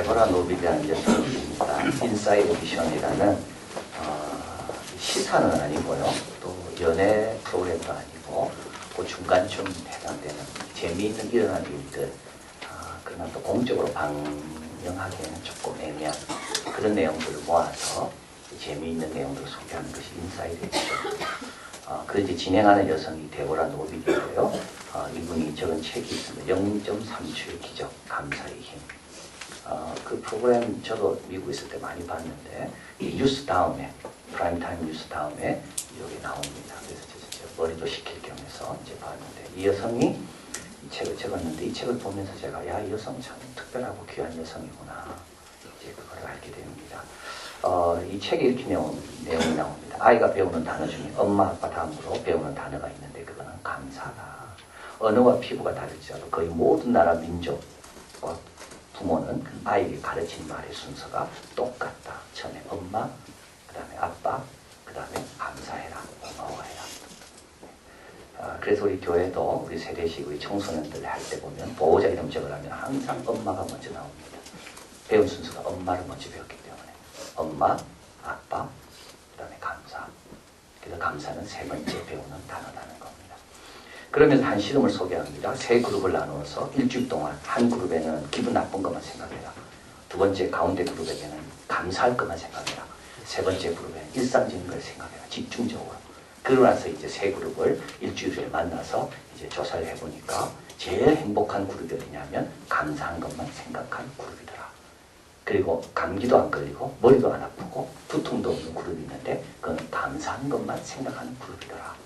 데보라 노빌이라는 여성입니다. 인사이드 미션이라는 시사는 아니고요. 또 연애 프로그램도 아니고 그 중간쯤 해당되는 재미있는 일어난 일들, 그러나 또 공적으로 방영하기에는 조금 애매한 그런 내용들을 모아서 재미있는 내용들을 소개하는 것이 인사이드 미션. 그 이제 진행하는 여성이 데보라 노빌이고요. 이분이 적은 책이 있습니다. 0.3초의 기적, 감사의 힘. 그 프로그램 저도 미국에 있을 때 많이 봤는데 이 뉴스 다음에 프라임타임 뉴스 다음에 여기 나옵니다. 그래서 제가 머리도 식힐 겸해서 이제 봤는데 이 여성이 이 책을 적었는데 이 책을 보면서 제가 야, 이 여성 참 특별하고 귀한 여성이구나 이제 그걸 알게 됩니다. 이 책에 이렇게 내용이 나옵니다. 아이가 배우는 단어 중에 엄마, 아빠 다음으로 배우는 단어가 있는데 그거는 감사다. 언어와 피부가 다를지라도 거의 모든 나라 민족과 부모는 아이에게 가르친 말의 순서가 똑같다. 처음에 엄마, 그 다음에 아빠, 그 다음에 감사해라, 고마워해라. 그래서 우리 교회도 우리 세대식 우리 청소년들 할 때 보면 보호자 이름 적으려면 항상 엄마가 먼저 나옵니다. 배운 순서가 엄마를 먼저 배웠기 때문에 엄마, 아빠, 그 다음에 감사. 그래서 감사는 세 번째 배우는 단어라는 겁니다. 그러면서 한 실험을 소개합니다. 세 그룹을 나누어서 일주일 동안 한 그룹에는 기분 나쁜 것만 생각해라. 두 번째 가운데 그룹에게는 감사할 것만 생각해라. 세 번째 그룹에는 일상적인 걸 생각해라. 집중적으로. 그러고 나서 이제 세 그룹을 일주일에 만나서 이제 조사를 해보니까 제일 행복한 그룹이 어디냐면 감사한 것만 생각한 그룹이더라. 그리고 감기도 안 걸리고 머리도 안 아프고 두통도 없는 그룹이 있는데 그건 감사한 것만 생각하는 그룹이더라.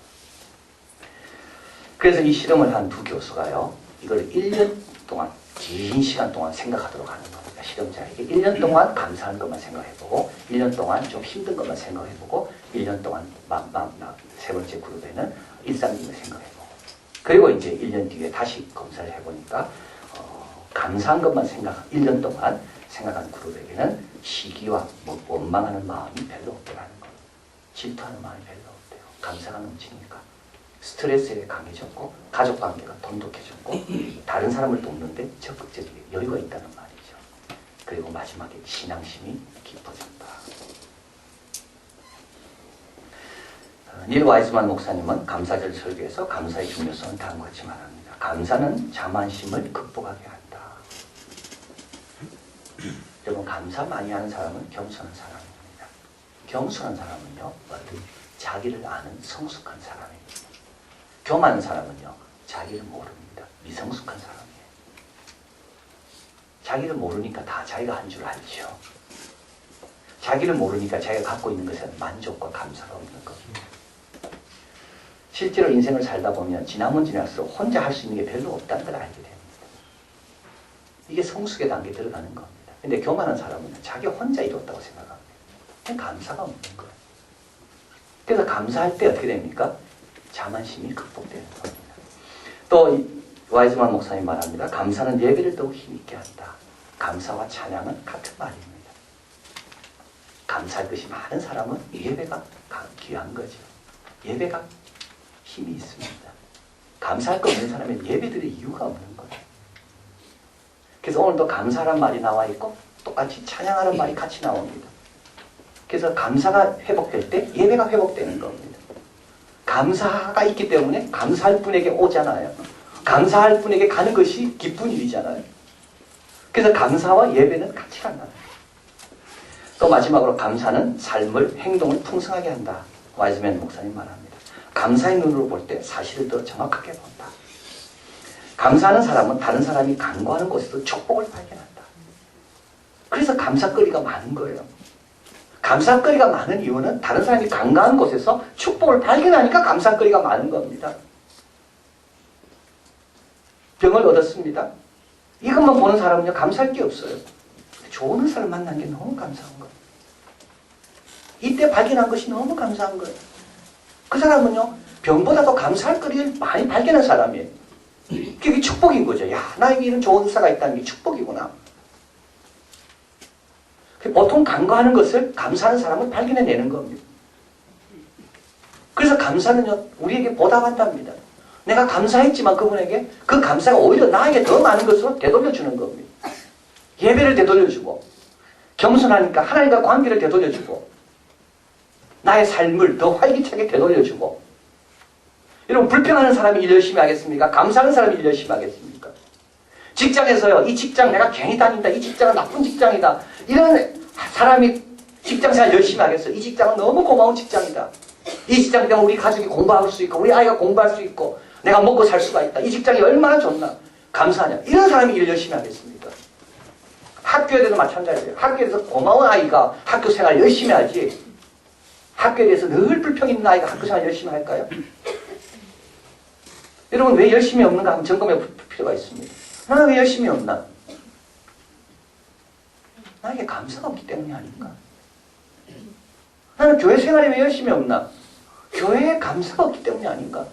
그래서 이 실험을 한 두 교수가요, 이걸 1년 동안, 긴 시간 동안 생각하도록 하는 겁니다. 실험자에게 1년 동안 감사한 것만 생각해보고, 1년 동안 좀 힘든 것만 생각해보고, 1년 동안 세 번째 그룹에는 일상적인 걸 생각해보고, 그리고 이제 1년 뒤에 다시 검사를 해보니까, 감사한 것만 1년 동안 생각하는 그룹에게는 시기와 원망하는 마음이 별로 없더라는 거예요. 질투하는 마음이 별로 없대요. 감사가 넘치니까. 스트레스에 강해졌고 가족관계가 돈독해졌고 다른 사람을 돕는데 적극적인 여유가 있다는 말이죠. 그리고 마지막에 신앙심이 깊어졌다. 닐 와이즈만 목사님은 감사절 설교에서 감사의 중요성을 다음과 같이 말합니다. 감사는 자만심을 극복하게 한다. 여러분, 감사 많이 하는 사람은 겸손한 사람입니다. 겸손한 사람은요, 자기를 아는 성숙한 사람입니다. 교만한 사람은요, 자기를 모릅니다. 미성숙한 사람이에요. 자기를 모르니까 다 자기가 한 줄 알죠. 자기를 모르니까 자기가 갖고 있는 것에 만족과 감사가 없는 겁니다. 실제로 인생을 살다 보면 지나면 지날수록 혼자 할 수 있는 게 별로 없다는 걸 알게 됩니다. 이게 성숙의 단계에 들어가는 겁니다. 근데 교만한 사람은 자기 혼자 이뤘다고 생각합니다. 감사가 없는 거예요. 그래서 감사할 때 어떻게 됩니까? 자만심이 극복되는 겁니다. 또 와이즈만 목사님 말합니다. 감사는 예배를 더욱 힘있게 한다. 감사와 찬양은 같은 말입니다. 감사할 것이 많은 사람은 예배가 귀한 거죠. 예배가 힘이 있습니다. 감사할 거 없는 사람은 예배드릴 이유가 없는 거예요. 그래서 오늘도 감사란 말이 나와 있고 똑같이 찬양하는 말이 같이 나옵니다. 그래서 감사가 회복될 때 예배가 회복되는 겁니다. 감사가 있기 때문에 감사할 분에게 오잖아요. 감사할 분에게 가는 것이 기쁜 일이잖아요. 그래서 감사와 예배는 같이 간다는 거예요. 또 마지막으로 감사는 삶을, 행동을 풍성하게 한다. 와이즈맨 목사님 말합니다. 감사의 눈으로 볼 때 사실을 더 정확하게 본다. 감사하는 사람은 다른 사람이 간구하는 곳에서 축복을 발견한다. 그래서 감사거리가 많은 거예요. 감사거리가 많은 이유는 다른 사람이 간과한 곳에서 축복을 발견하니까 감사거리가 많은 겁니다. 병을 얻었습니다. 이것만 보는 사람은요, 감사할 게 없어요. 좋은 의사를 만난 게 너무 감사한 거예요. 이때 발견한 것이 너무 감사한 거예요. 그 사람은요, 병보다도 감사할 거리를 많이 발견한 사람이에요. 그게 축복인 거죠. 야, 나에게 이런 좋은 의사가 있다는 게 축복이구나. 보통 간과하는 것을 감사하는 사람은 발견해내는 겁니다. 그래서 감사는요, 우리에게 보답한답니다. 내가 감사했지만 그분에게 그 감사가 오히려 나에게 더 많은 것으로 되돌려주는 겁니다. 예배를 되돌려주고, 겸손하니까 하나님과 관계를 되돌려주고, 나의 삶을 더 활기차게 되돌려주고. 여러분, 불평하는 사람이 일 열심히 하겠습니까? 감사하는 사람이 일 열심히 하겠습니까? 직장에서요, 이 직장 내가 괜히 다닌다, 이 직장은 나쁜 직장이다, 이런 사람이 직장생활 열심히 하겠어요? 이 직장은 너무 고마운 직장이다, 이 직장 때문에 우리 가족이 공부할 수 있고 우리 아이가 공부할 수 있고 내가 먹고 살 수가 있다, 이 직장이 얼마나 좋나, 감사하냐, 이런 사람이 일 열심히 하겠습니까? 학교에 대해서 마찬가지예요. 학교에 대해서 고마운 아이가 학교 생활 열심히 하지, 학교에 대해서 늘 불평 있는 아이가 학교 생활 열심히 할까요? 여러분, 왜 열심히 없는가 한번 점검해 볼 필요가 있습니다. 나는 왜 열심히 없나? 나에게 감사가 없기 때문이 아닌가? 나는 교회 생활에 왜 열심히 없나? 교회에 감사가 없기 때문이 아닌가?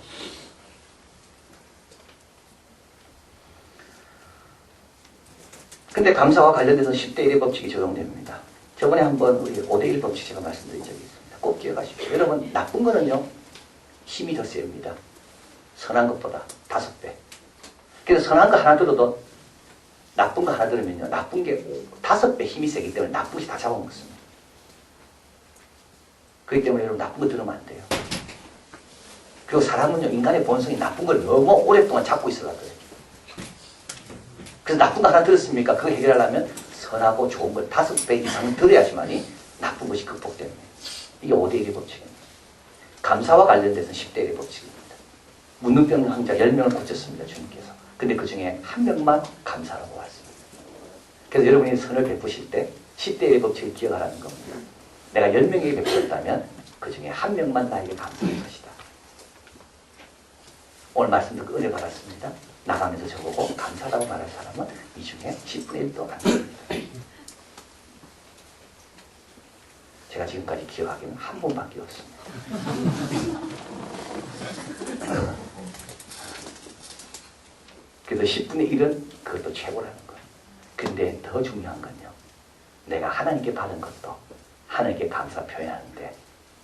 근데 감사와 관련돼서 10대 1의 법칙이 적용됩니다. 저번에 한번 우리 5대 1 법칙 제가 말씀드린 적이 있습니다. 꼭 기억하십시오. 여러분, 나쁜 거는요, 힘이 더 셉니다. 선한 것보다 5배. 그래서 선한 거 하나 들어도 나쁜 거 하나 들으면요, 나쁜 게 5배 힘이 세기 때문에 나쁜 것이 다 잡아먹습니다. 그렇기 때문에 여러분, 나쁜 거 들으면 안 돼요. 그리고 사람은요, 인간의 본성이 나쁜 걸 너무 오랫동안 잡고 있으려고 그래요. 그래서 나쁜 거 하나 들었습니까? 그거 해결하려면 선하고 좋은 걸 5배 이상 들어야지만이 나쁜 것이 극복됩니다. 이게 5대 1의 법칙입니다. 감사와 관련돼서 10대 1의 법칙입니다. 문둥병 환자 10명을 고쳤습니다, 주님께서. 근데 그 중에 한 명만 감사라고 왔습니다. 그래서 여러분이 선을 베푸실 때 10대 1의 법칙을 기억하라는 겁니다. 내가 10명에게 베풀었다면 그 중에 한 명만 나에게 감사할 것이다. 오늘 말씀 듣고 은혜 받았습니다. 나가면서 저보고 감사하다고 말할 사람은 이 중에 10분의 1도 안 됩니다. 제가 지금까지 기억하기는 한 번밖에 없습니다. 그래서 10분의 1은 그것도 최고라는 거예요. 근데 더 중요한 건요, 내가 하나님께 받은 것도 하나님께 감사 표현하는데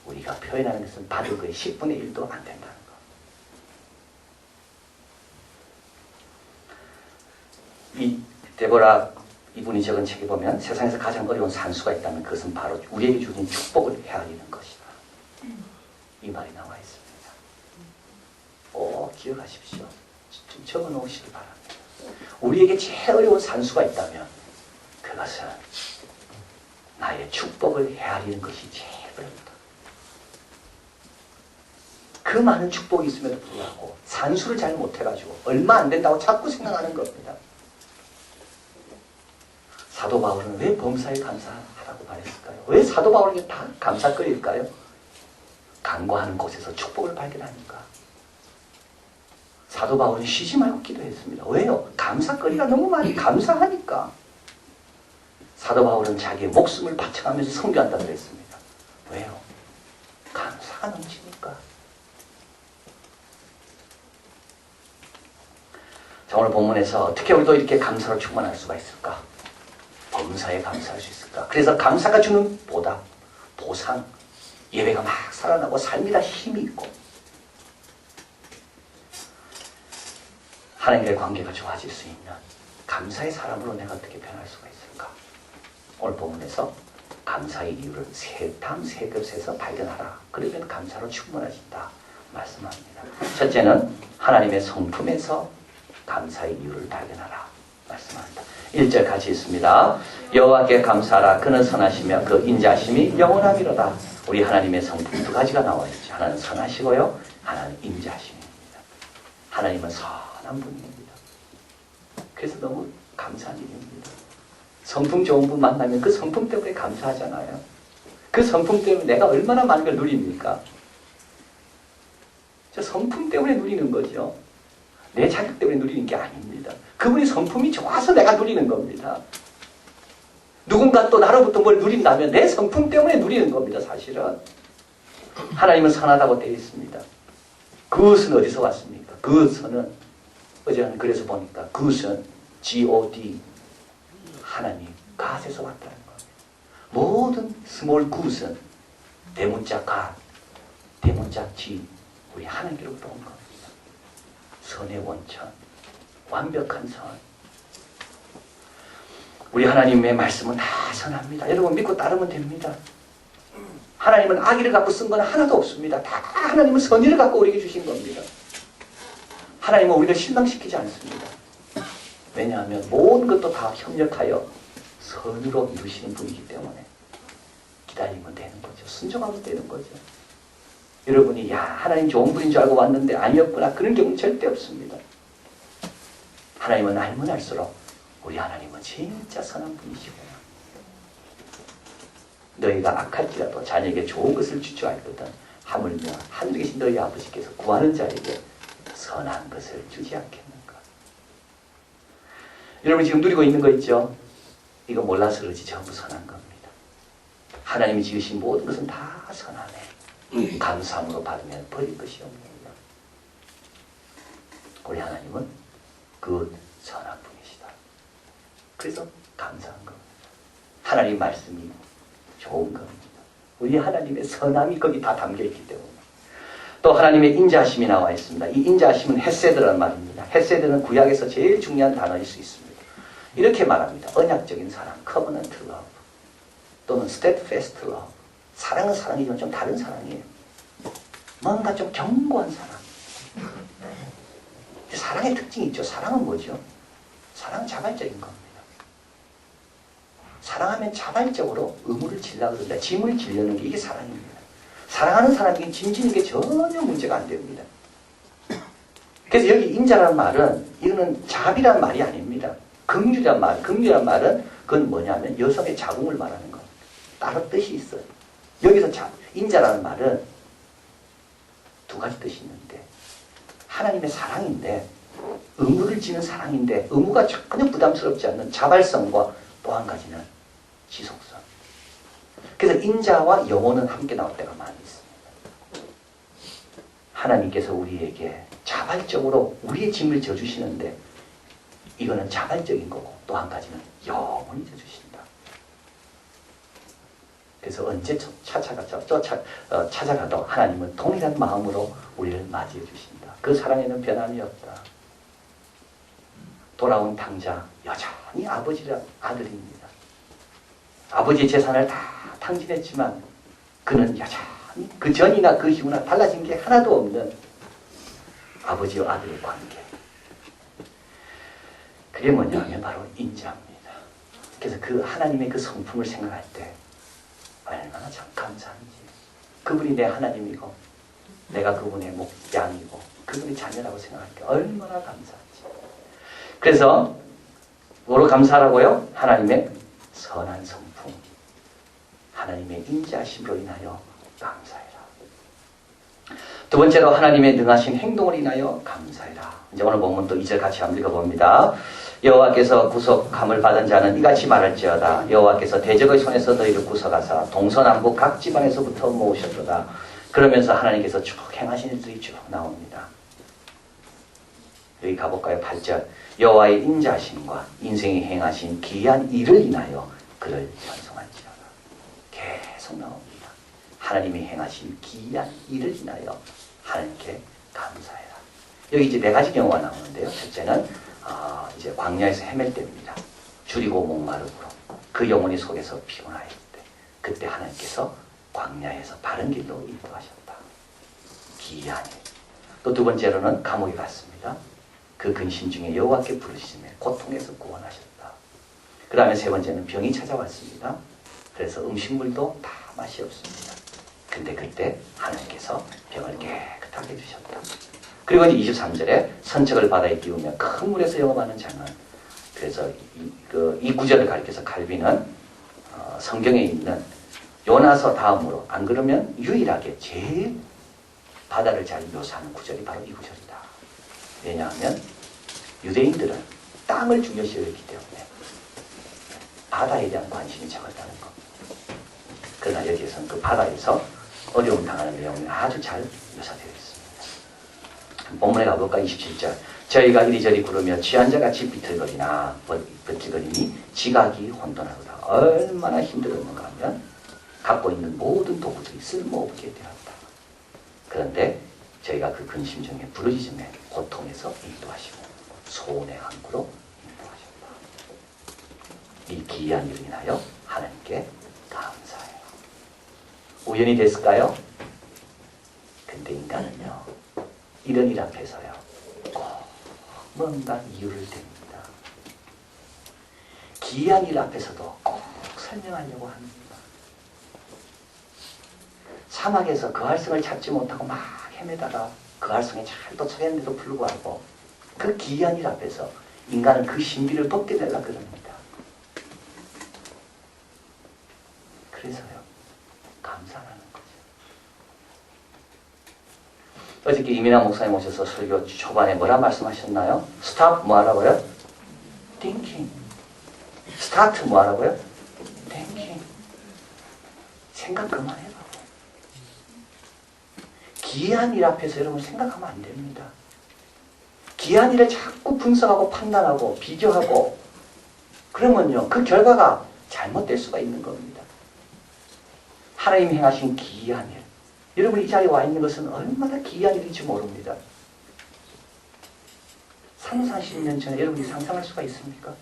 우리가 표현하는 것은 받은 거의 10분의 1도 안 된다는 거. 이 데보라 이분이 적은 책에 보면 세상에서 가장 어려운 산수가 있다면 그것은 바로 우리에게 주신 축복을 헤아리는 것이다, 이 말이 나와 있습니다. 꼭 기억하십시오. 좀 적어놓으시기 바랍니다. 우리에게 제일 어려운 산수가 있다면 그것은 나의 축복을 헤아리는 것이 제일 어렵다. 그 많은 축복이 있음에도 불구하고 산수를 잘 못해가지고 얼마 안 된다고 자꾸 생각하는 겁니다. 사도 바울은 왜 범사에 감사하라고 말했을까요? 왜 사도 바울에게 다 감사거리일까요? 간구하는 곳에서 축복을 발견하니까. 사도 바울은 쉬지 말고 기도했습니다. 왜요? 감사거리가 너무 많이 감사하니까. 사도 바울은 자기의 목숨을 바쳐가면서 선교한다고 그랬습니다. 왜요? 감사가 넘치니까. 자, 오늘 본문에서 어떻게 우리도 이렇게 감사로 충만할 수가 있을까? 범사에 감사할 수 있을까? 그래서 감사가 주는 보답, 보상, 예배가 막 살아나고 삶이 다 힘이 있고 하나님과의 관계가 좋아질 수 있는 감사의 사람으로 내가 어떻게 변할 수가 있을까? 오늘 본문에서 감사의 이유를 세 것에서 발견하라. 그러면 감사로 충분해진다 말씀합니다. 첫째는 하나님의 성품에서 감사의 이유를 발견하라 말씀합니다. 1절 같이 있습니다. 여호와께 감사하라. 그는 선하시며 그 인자하심이 영원하미로다. 우리 하나님의 성품 두 가지가 나와 있죠. 하나는 선하시고요, 하나는 인자하심입니다. 하나님은 선한 분입니다. 그래서 너무 감사한 일입니다. 성품 좋은 분 만나면 그 성품 때문에 감사하잖아요. 그 성품 때문에 내가 얼마나 많은 걸 누립니까? 저 성품 때문에 누리는 거죠. 내 자격 때문에 누리는 게 아닙니다. 그분의 성품이 좋아서 내가 누리는 겁니다. 누군가 또 나로부터 뭘 누린다면 내 성품 때문에 누리는 겁니다. 사실은 하나님은 선하다고 되어 있습니다. 그것은 어디서 왔습니까? 그것은 어제는 그래서 보니까 그것은 God, 하나님, God에서 왔다는 겁니다. 모든 스몰 굿은 대문자 God, 대문자 G, 우리 하나님께로부터 온 겁니다. 선의 원천, 완벽한 선. 우리 하나님의 말씀은 다 선합니다. 여러분 믿고 따르면 됩니다. 하나님은 악의를 갖고 쓴 건 하나도 없습니다. 다 하나님은 선의를 갖고 우리에게 주신 겁니다. 하나님은 우리를 실망시키지 않습니다. 왜냐하면 모든 것도 다 협력하여 선으로 이루시는 분이기 때문에 기다리면 되는 거죠. 순종하면 되는 거죠. 여러분이 야 하나님 좋은 분인 줄 알고 왔는데 아니었구나 그런 경우는 절대 없습니다. 하나님은 알면 알수록 우리 하나님은 진짜 선한 분이시구나. 너희가 악할지라도 자녀에게 좋은 것을 줄 줄 알거든 하물며 하늘에 계신 너희 아버지께서 구하는 자에게 선한 것을 주지 않겠는가. 여러분 지금 누리고 있는 거 있죠? 이거 몰라서 그러지 전부 선한 겁니다. 하나님이 지으신 모든 것은 다 선하네. 감사함으로 받으면 버릴 것이 없습니다. 우리 하나님은 그 선한 분이시다. 그래서 감사한 겁니다. 하나님 말씀이 좋은 겁니다. 우리 하나님의 선함이 거기 다 담겨있기 때문에. 또 하나님의 인자하심이 나와 있습니다. 이 인자하심은 헤세드라는 말입니다. 헤세드는 구약에서 제일 중요한 단어일 수 있습니다. 이렇게 말합니다. 언약적인 사랑, covenant love 또는 steadfast love. 사랑은 사랑이지만 좀 다른 사랑이에요. 뭔가 좀 견고한 사랑. 사랑의 특징이 있죠. 사랑은 뭐죠? 사랑은 자발적인 겁니다. 사랑하면 자발적으로 의무를 지려고 그런다. 짐을 지려는 게 이게 사랑입니다. 사랑하는 사람에게 짐 지는 게 전혀 문제가 안 됩니다. 그래서 여기 인자라는 말은 이거는 자비라는 말이 아닙니다. 긍휼이란 말. 긍휼이란 말은 그건 뭐냐면 여성의 자궁을 말하는 겁니다. 다른 뜻이 있어요. 여기서 인자라는 말은 두 가지 뜻이 있는데 하나님의 사랑인데 의무를 지는 사랑인데 의무가 전혀 부담스럽지 않는 자발성과 또 한 가지는 지속성. 그래서 인자와 영혼은 함께 나올 때가 많이 있습니다. 하나님께서 우리에게 자발적으로 우리의 짐을 져주시는데 이거는 자발적인 거고 또 한 가지는 영원히 져주신다. 그래서 언제 찾아가도 하나님은 동일한 마음으로 우리를 맞이해 주신다. 그 사랑에는 변함이 없다. 돌아온 탕자 여전히 아버지라 아들입니다. 아버지의 재산을 다 탕진했지만 그는 여전히 그 전이나 그 이후나 달라진 게 하나도 없는 아버지와 아들의 관계. 그게 뭐냐면 바로 인자입니다. 그래서 그 하나님의 그 성품을 생각할 때 얼마나 참 감사한지. 그분이 내 하나님이고 내가 그분의 양이고 그분의 자녀라고 생각할 때 얼마나 감사한지. 그래서 뭐로 감사하라고요? 하나님의 선한 성품, 하나님의 인자심으로 인하여 감사해라. 두 번째로 하나님의 능하신 행동을 인하여 감사해라. 이제 오늘 본문 또 2절 같이 한번 읽어봅니다. 여호와께서 구속함을 받은 자는 이같이 말할지어다. 여호와께서 대적의 손에서 너희를 구속하사 동서남북 각 지방에서부터 모으셨도다. 그러면서 하나님께서 쭉 행하신 일들이 쭉 나옵니다. 여기 가볼까요? 8절. 여호와의 인자하심과 인생에 행하신 기이한 일을 인하여 그를 찬송할지어다. 계속 나옵니다. 하나님이 행하신 기이한 일을 인하여 하나님께 감사해라. 여기 이제 네 가지 경우가 나오는데요. 첫째는 이제 광야에서 헤맬 때입니다. 줄이고 목마르고 그 영혼이 속에서 피곤할 때 그때 하나님께서 광야에서 바른 길로 인도하셨다. 기이한 일. 또 두 번째로는 감옥에 갔습니다. 그 근심 중에 여호와께 부르시며 고통에서 구원하셨다. 그 다음에 세 번째는 병이 찾아왔습니다. 그래서 음식물도 다 맛이 없습니다. 근데 그때 하나님께서 병을 깨끗하게 해주셨다. 그리고 이제 23절에 선척을 바다에 띄우며 큰 물에서 영업하는 자는, 그래서 이 구절을 가리켜서 칼빈은 성경에 있는 요나서 다음으로, 안 그러면 유일하게 제일 바다를 잘 묘사하는 구절이 바로 이 구절이다. 왜냐하면 유대인들은 땅을 중요시 여겼기 때문에 바다에 대한 관심이 적었다는 것. 그러나 여기에서는 그 바다에서 어려움 당하는 내용이 아주 잘 묘사되어 있습니다. 본문에 가볼까? 27절. 저희가 이리저리 구르며 취한 자같이 비틀거리니 지각이 혼돈하도다. 얼마나 힘들었는가 하면 갖고 있는 모든 도구들이 쓸모없게 되었다. 그런데 저희가 그 근심 중에 부르짖음에 고통에서 인도하시고 소원의 항구로 인도하셨다. 이 기이한 일을 인하여 하나님께 감사해요. 우연이 됐을까요? 근데 인간은요, 이런 일 앞에서요, 꼭 뭔가 이유를 댑니다. 기이한 일 앞에서도 꼭 설명하려고 합니다. 사막에서 그 활성을 찾지 못하고 막 헤매다가 그 활성에 잘 도착했는데도 불구하고 그 기이한 일 앞에서 인간은 그 신비를 벗겨내려고 그럽니다. 그래서요, 감사하는 거죠. 어저께 이민아 목사님 오셔서 설교 초반에 뭐라 말씀하셨나요? 스탑 뭐 하라고요? thinking. 스타트 뭐 하라고요? thinking. 생각 그만해라. 기이한 일 앞에서 여러분 생각하면 안 됩니다. 기이한 일을 자꾸 분석하고 판단하고 비교하고 그러면요, 그 결과가 잘못될 수가 있는 겁니다. 하나님이 행하신 기이한 일, 여러분 이 자리에 와 있는 것은 얼마나 기이한 일인지 모릅니다. 30-40년 전에 여러분이 상상할 수가 있습니까?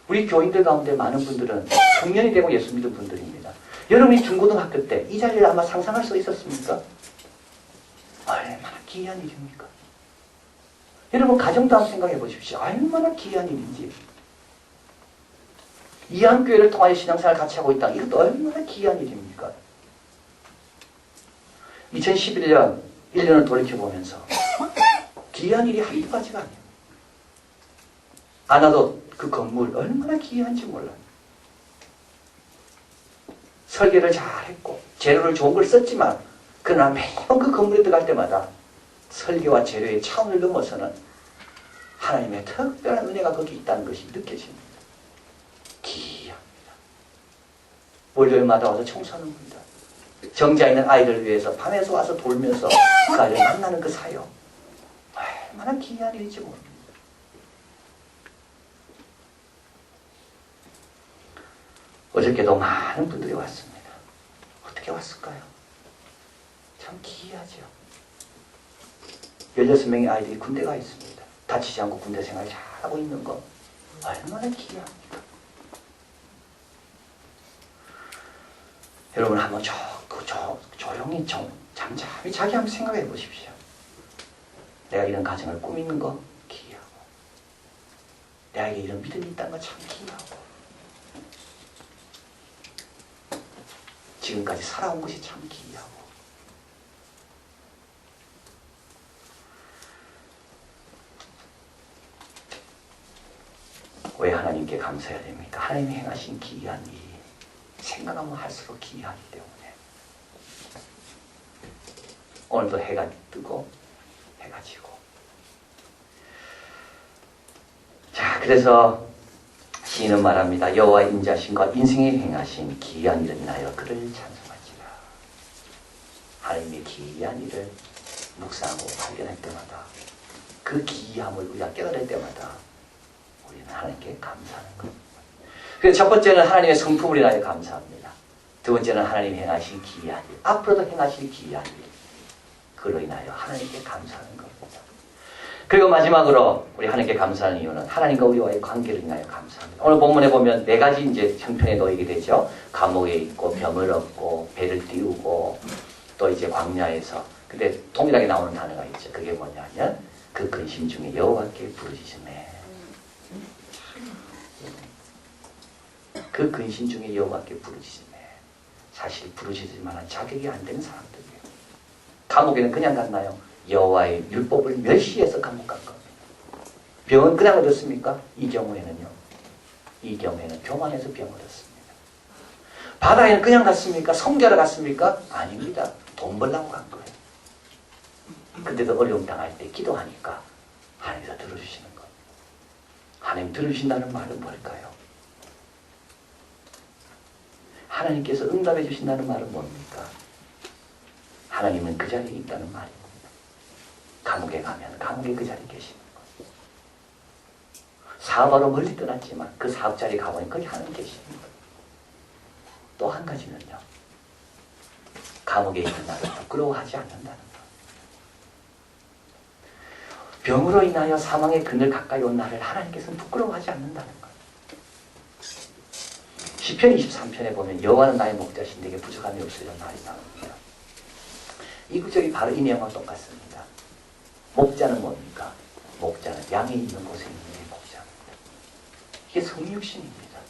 우리 교인들 가운데 많은 분들은 청년이 되고 예수 믿은 분들입니다. 여러분이 중고등학교 때 이 자리를 아마 상상할 수 있었습니까? 얼마나 기이한 일입니까? 여러분 가정도 한번 생각해 보십시오. 얼마나 기이한 일인지. 이한교회를 통하여 신앙생활을 같이 하고 있다. 이것도 얼마나 기이한 일입니까? 2011년 1년을 돌이켜보면서 기이한 일이 한두 가지가 아니에요. 아나도 그 건물 얼마나 기이한지 몰라요. 설계를 잘했고 재료를 좋은 걸 썼지만 그러나 매번 그 건물에 들어갈 때마다 설계와 재료의 차원을 넘어서는 하나님의 특별한 은혜가 거기 있다는 것이 느껴집니다. 기이합니다. 월요일마다 와서 청소하는 겁니다. 정자 있는 아이를 위해서 밤에서 와서 돌면서 그 아이를 만나는 그 사역, 얼마나 기이한 일인지 모릅니다. 어저께도 많은 분들이 왔습니다. 어떻게 왔을까요? 참 기이하죠. 16명의 아이들이 군대 가 있습니다. 다치지 않고 군대 생활 잘하고 있는 거 얼마나 기이합니까? 여러분 한번 조용히 잠잠히 자기 한번 생각해 보십시오. 내가 이런 가정을 꾸미는 거 기이하고 내게 이런 믿음이 있다는 거 참 기이하고 지금까지 살아온 것이 참 기이하고 왜 하나님께 감사해야 됩니까? 하나님이 행하신 기이한 일이 생각하면 할수록 기이하기 때문에 오늘도 해가 뜨고 해가 지고 자 그래서 시인은 말합니다. 여호와의 인자심과 인생에 행하신 기이한 일을 인하여 그를 찬송하지라. 하나님의 기이한 일을 묵상하고 발견할 때마다 그 기이함을 우리가 깨달을 때마다 우리는 하나님께 감사하는 겁니다. 그래서 첫 번째는 하나님의 성품을 인하여 감사합니다. 두 번째는 하나님이 행하신 기이한 일, 앞으로도 행하실 기이한 일, 그로 인하여 하나님께 감사하는 겁니다. 그리고 마지막으로 우리 하나님께 감사하는 이유는 하나님과 우리와의 관계를 인하여 감사합니다. 오늘 본문에 보면 네 가지 이제 형편에 놓이게 되죠. 감옥에 있고 병을 얻고 배를 띄우고 또 이제 광야에서 근데 동일하게 나오는 단어가 있죠. 그게 뭐냐면 그 근심 중에 여호와께 부르짖음에 그 근심 중에 여호와께 부르짖음에 사실 부르짖을 만한 자격이 안 되는 사람들이에요. 감옥에는 그냥 갔나요? 여호와의 율법을 멸시해서 감옥 간 겁니다. 병은 그냥 얻었습니까? 이 경우에는 교만해서 병 얻었습니다. 바다에는 그냥 갔습니까? 성결하러 갔습니까? 아닙니다. 돈 벌려고 간 거예요. 근데도 어려움 당할 때 기도하니까 하나님께서 들어주시는 겁니다. 하나님 들어주신다는 말은 뭘까요? 하나님께서 응답해 주신다는 말은 뭡니까? 하나님은 그 자리에 있다는 말입니다. 감옥에 가면 감옥에 그 자리에 계시는 거예요. 사업하러 멀리 떠났지만 그 사업 자리에 가보니 거기 하나님 계시는 거예요. 또 한 가지는요. 감옥에 있는 나를 부끄러워하지 않는다는 것. 병으로 인하여 사망의 그늘 가까이 온 나를 하나님께서는 부끄러워하지 않는다는 것. 시편 23편에 보면 여호와는 나의 목자신 내게 부족함이 없으리라는 말이 나옵니다. 이 구절이 바로 이 내용과 똑같습니다. 목자는 뭡니까? 목자는 양이 있는 곳에 있는 게 목자입니다. 이게 성육신입니다.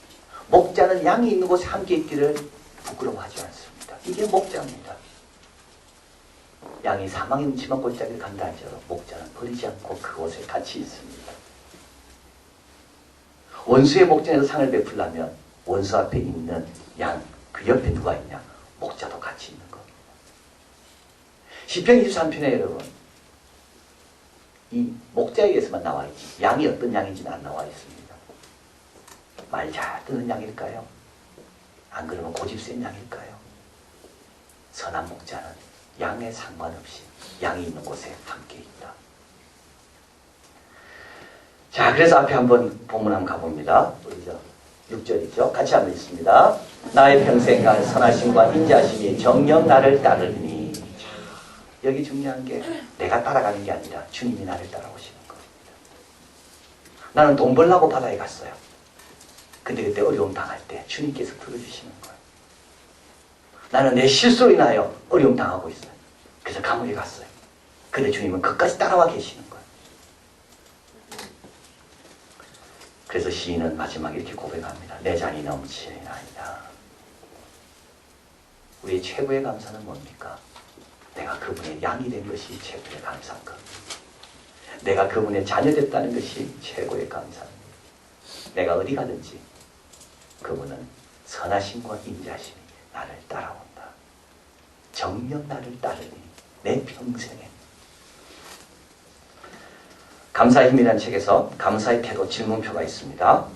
목자는 양이 있는 곳에 함께 있기를 부끄러워하지 않습니다. 이게 목자입니다. 양이 사망의 음침한 골짜기를 간다 할지라도 목자는 버리지 않고 그곳에 같이 있습니다. 원수의 목전에서 상을 베풀려면 원수 앞에 있는 양, 그 옆에 누가 있냐? 목자도 같이 있는 겁니다. 시편 23편에 여러분, 이 목자에 의해서만 나와 있지 양이 어떤 양인지는 안 나와 있습니다. 말 잘 듣는 양일까요? 안 그러면 고집 센 양일까요? 선한 목자는 양에 상관없이 양이 있는 곳에 함께 있다. 자, 그래서 앞에 한번 본문 한번 가봅니다. 우리 6절이죠. 같이 한번 읽습니다. 나의 평생간 선하심과 인자심이 정녕 나를 따르니. 여기 중요한 게 내가 따라가는 게 아니라 주님이 나를 따라오시는 겁니다. 나는 돈 벌려고 바다에 갔어요. 근데 그때 어려움 당할 때 주님께서 풀어주시는 거예요. 나는 내 실수로 인하여 어려움 당하고 있어요. 그래서 감옥에 갔어요. 근데 주님은 끝까지 따라와 계시는 거예요. 그래서 시인은 마지막에 이렇게 고백합니다. 내 잔이 넘치나이다. 우리의 최고의 감사는 뭡니까? 내가 그분의 양이 된 것이 최고의 감사인 겁니다. 내가 그분의 자녀 됐다는 것이 최고의 감사입니다. 내가 어디 가든지 그분은 선하심과 인자심이 나를 따라온다. 정녕 나를 따르니 내 평생에. 감사의 힘이라는 책에서 감사의 태도 질문표가 있습니다.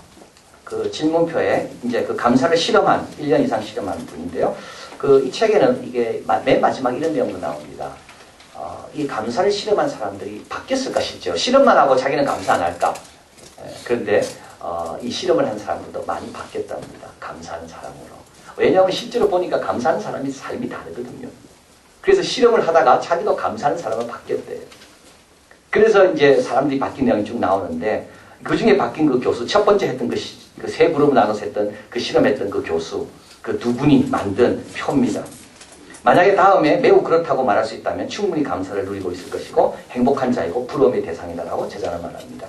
그 질문표에 이제 그 감사를 실험한 1년 이상 실험한 분인데요. 이 책에는 이게 맨 마지막 이런 내용도 나옵니다. 이 감사를 실험한 사람들이 바뀌었을까 실제로 실험만 하고 자기는 감사 안 할까? 그런데 이 실험을 한 사람들도 많이 바뀌었답니다. 감사하는 사람으로. 왜냐하면 실제로 보니까 감사하는 사람이 삶이 다르거든요. 그래서 실험을 하다가 자기도 감사하는 사람으로 바뀌었대요. 그래서 이제 사람들이 바뀐 내용이 쭉 나오는데 그 중에 바뀐 그 교수 첫 번째 했던 그 세 그룹을 나눠서 했던 그 실험했던 그 교수 그 두 분이 만든 표입니다. 만약에 다음에 매우 그렇다고 말할 수 있다면 충분히 감사를 누리고 있을 것이고 행복한 자이고 부러움의 대상이다라고 제자는 말합니다.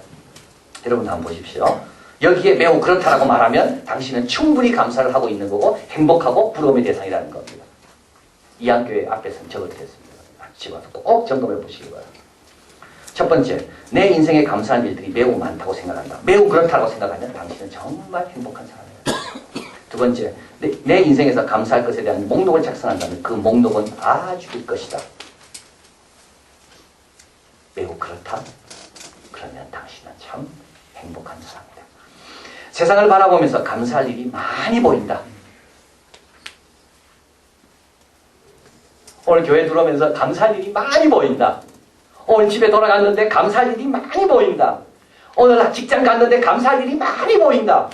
여러분 한번 보십시오. 여기에 매우 그렇다라고 말하면 당신은 충분히 감사를 하고 있는 거고 행복하고 부러움의 대상이라는 겁니다. 이한교회 앞에서는 적어드렸습니다. 집어서 꼭 점검해 보시기 바랍니다. 첫 번째, 내 인생에 감사한 일들이 매우 많다고 생각한다. 매우 그렇다고 생각하면 당신은 정말 행복한 사람이다. 두 번째, 내 인생에서 감사할 것에 대한 목록을 작성한다면 그 목록은 아주 길 것이다. 매우 그렇다? 그러면 당신은 참 행복한 사람이다. 세상을 바라보면서 감사할 일이 많이 보인다. 오늘 교회 들어오면서 감사할 일이 많이 보인다. 오늘 집에 돌아갔는데 감사할 일이 많이 보인다. 오늘 직장 갔는데 감사할 일이 많이 보인다.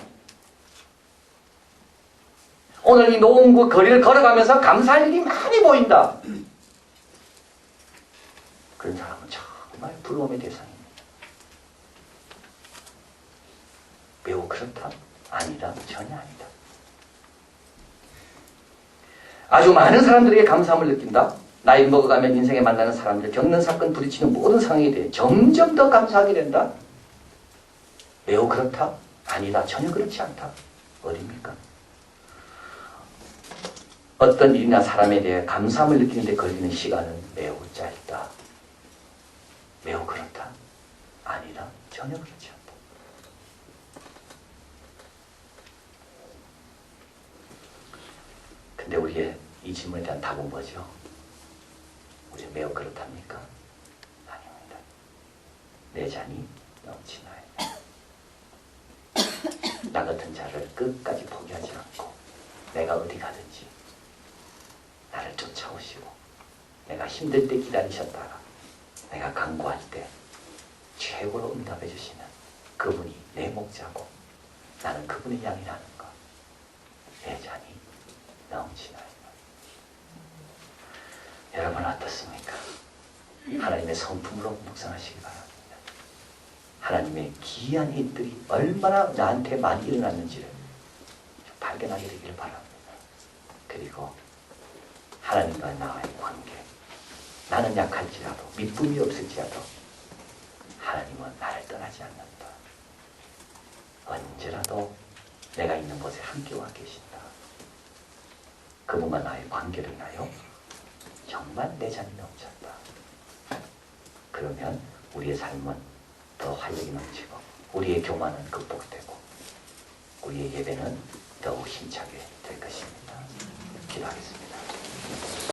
오늘 이 노원구 거리를 걸어가면서 감사할 일이 많이 보인다. 그런 사람은 정말 부러움의 대상입니다. 매우 그렇다? 아니다. 전혀 아니다. 아주 많은 사람들에게 감사함을 느낀다. 나이 먹어가면 인생에 만나는 사람들, 겪는 사건, 부딪히는 모든 상황에 대해 점점 더 감사하게 된다. 매우 그렇다? 아니다. 전혀 그렇지 않다. 어딥니까? 어떤 일이나 사람에 대해 감사함을 느끼는 데 걸리는 시간은 매우 짧다. 매우 그렇다? 아니다. 전혀 그렇지 않다. 근데 우리의 이 질문에 대한 답은 뭐죠? 우리 매우 그렇답니까? 아닙니다. 내 잔이 넘치나이다. 나 같은 자를 끝까지 포기하지 않고 내가 어디 가든지 나를 쫓아오시고 내가 힘들 때 기다리셨다가 내가 간구할 때 최고로 응답해 주시는 그분이 내 목자고 나는 그분의 양이라는 것. 내 잔이 넘치나이다. 여러분 어떻습니까? 하나님의 성품으로 묵상하시기 바랍니다. 하나님의 기이한 일들이 얼마나 나한테 많이 일어났는지를 확연하게 되기를 바랍니다. 그리고 하나님과 나와의 관계, 나는 약할지라도 믿음이 없을지라도 하나님은 나를 떠나지 않는다. 언제라도 내가 있는 곳에 함께와 계신다. 그분과 나의 관계를 인하여 정말 내 잔이 넘쳤다. 그러면 우리의 삶은 더 활력이 넘치고 우리의 교만은 극복되고 우리의 예배는 더욱 힘차게 될 것입니다. 기도하겠습니다.